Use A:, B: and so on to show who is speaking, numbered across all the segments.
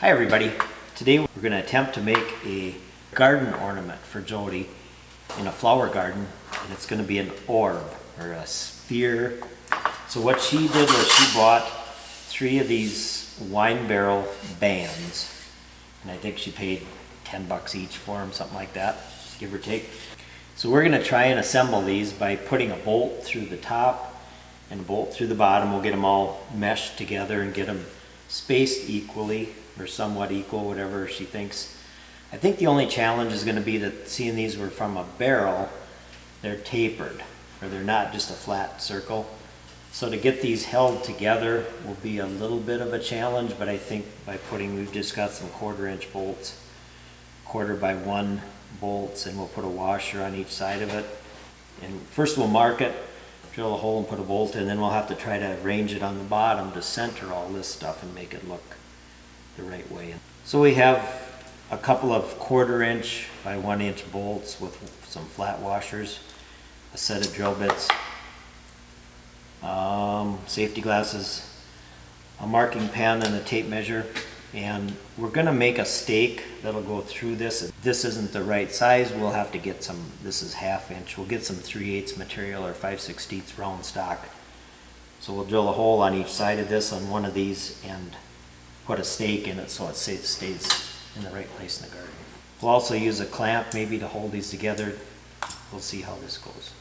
A: Hi everybody. Today we're going to attempt to make a garden ornament for Jody in a flower garden, and it's going to be an orb or a sphere. So what she did was she bought 3 of these wine barrel bands, and I think she paid $10 each for them, something like that, give or take. So we're going to try and assemble these by putting a bolt through the top and a bolt through the bottom. We'll get them all meshed together and get them spaced equally or somewhat equal, whatever she thinks. I think the only challenge is going to be that seeing these were from a barrel, they're tapered, or they're not just a flat circle. So to get these held together will be a little bit of a challenge, but I think by we've just got some 1/4" bolts, 1/4x1 bolts, and we'll put a washer on each side of it. And first we'll mark it, drill a hole and put a bolt in, then we'll have to try to arrange it on the bottom to center all this stuff and make it look the right way. So we have a couple of 1/4" by 1" bolts with some flat washers, a set of drill bits, safety glasses, a marking pen, and a tape measure. And we're going to make a stake that'll go through this. If this isn't the right size, we'll have to get some, this is 1/2 inch, we'll get some 3/8 material or 5/16 round stock. So we'll drill a hole on each side of this on one of these and put a stake in it so it stays in the right place in the garden. We'll also use a clamp maybe to hold these together. We'll see how this goes.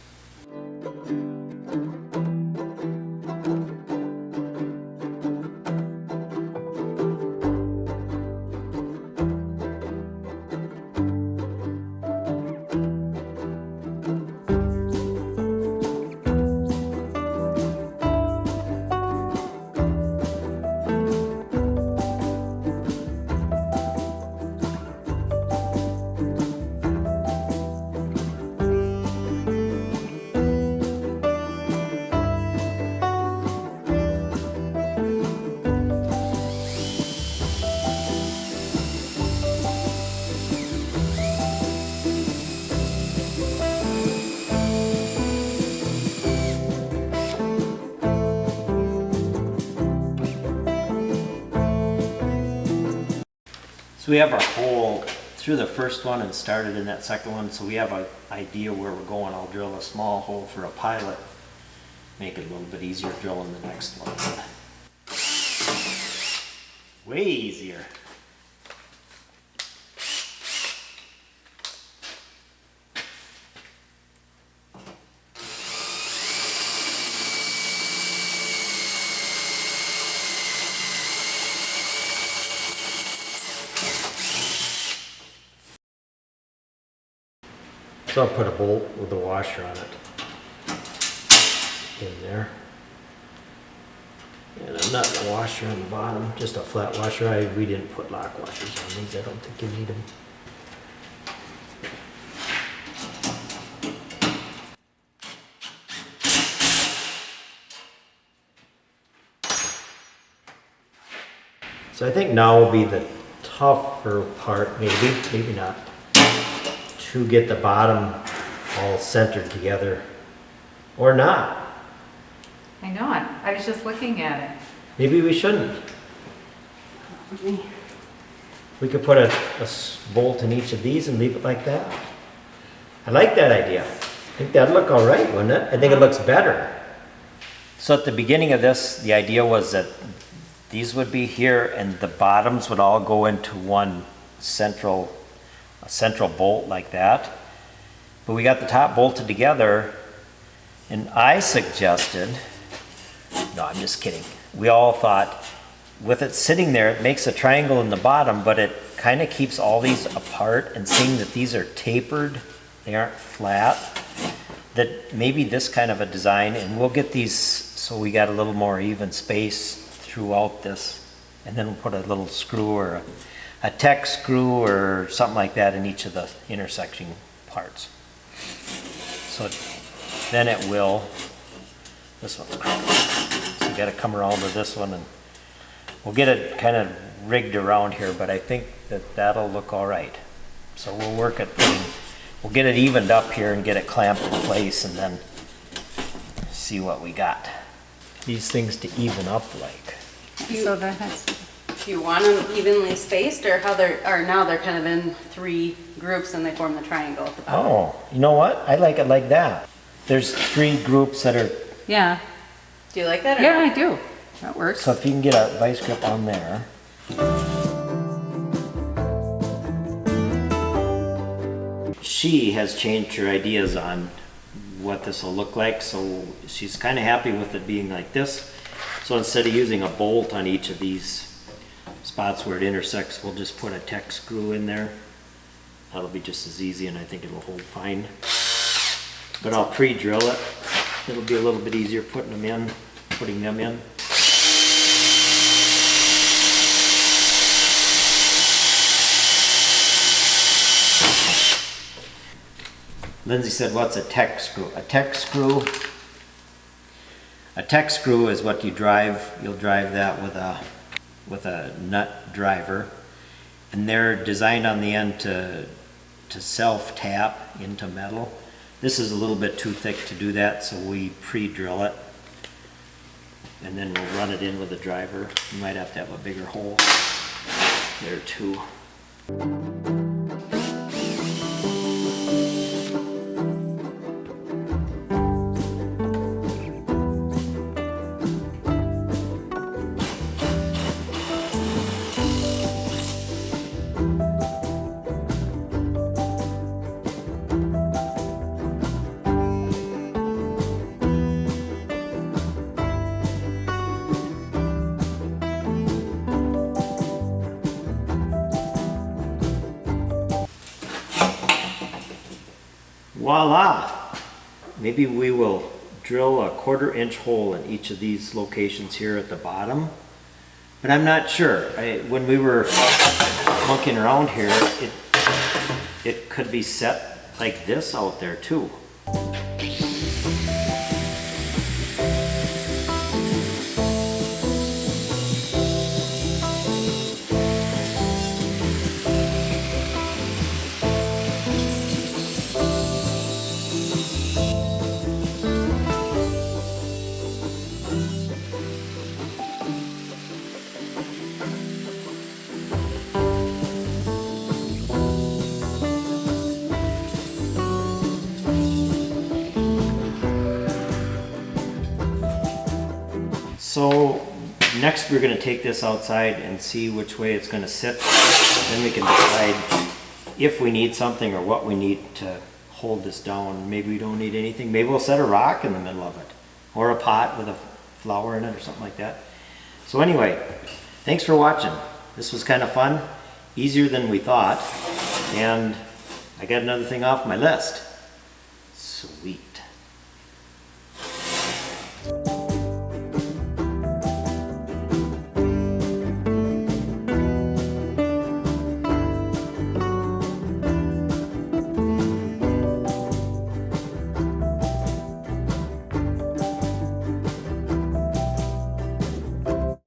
A: So we have our hole through the first one and started in that second one, so we have an idea where we're going. I'll drill a small hole for a pilot, make it a little bit easier drilling the next one. Way easier. So I'll put a bolt with a washer on it in there. And a nut and a washer on the bottom, just a flat washer. We didn't put lock washers on these. I don't think you need them. So I think now will be the tougher part, maybe not, to get the bottom all centered together, or not.
B: I know it. I was just looking at it.
A: Maybe we shouldn't. We could put a bolt in each of these and leave it like that. I like that idea. I think that'd look all right, wouldn't it? I think it looks better. So at the beginning of this, the idea was that these would be here and the bottoms would all go into one central bolt like that. But we got the top bolted together, and I suggested, no, I'm just kidding. We all thought with it sitting there, it makes a triangle in the bottom, but it kind of keeps all these apart, and seeing that these are tapered, they aren't flat, that maybe this kind of a design, and we'll get these so we got a little more even space throughout this, and then we'll put a little screw or a Tech screw or something like that in each of the intersecting parts. So then it will, this one's crooked, so you got to come around to this one, and we'll get it kind of rigged around here, but I think that that'll look all right. So we'll work at we'll get it evened up here and get it clamped in place, and then see what we got. These things to even up like.
B: So that has
C: if you want them evenly spaced, or how now they're kind of in 3 groups and they form the triangle at the bottom.
A: Oh, you know what? I like it like that. There's 3 groups that are,
B: Yeah,
C: Do you like that? Or
B: yeah,
C: not?
B: I do. That works.
A: so if you can get a vice grip on there. She has changed her ideas on what this will look like, so she's kind of happy with it being like this. So instead of using a bolt on each of these spots where it intersects, we'll just put a Tech screw in there. That'll be just as easy, and I think it'll hold fine. But I'll pre-drill it. It'll be a little bit easier putting them in. Lindsay said, what's a Tech screw? A Tech screw is what you drive. You'll drive that with a nut driver, and they're designed on the end to self-tap into metal. This is a little bit too thick to do that, so we pre-drill it, and then we'll run it in with a driver. You might have to have a bigger hole there too. Voila! Maybe we will drill a 1/4 inch hole in each of these locations here at the bottom, but I'm not sure. When we were monkeying around here, it could be set like this out there too. So next we're going to take this outside and see which way it's going to sit. Then we can decide if we need something or what we need to hold this down. Maybe we don't need anything. Maybe we'll set a rock in the middle of it, or a pot with a flower in it or something like that. So anyway, thanks for watching. This was kind of fun, easier than we thought, and I got another thing off my list. Sweet.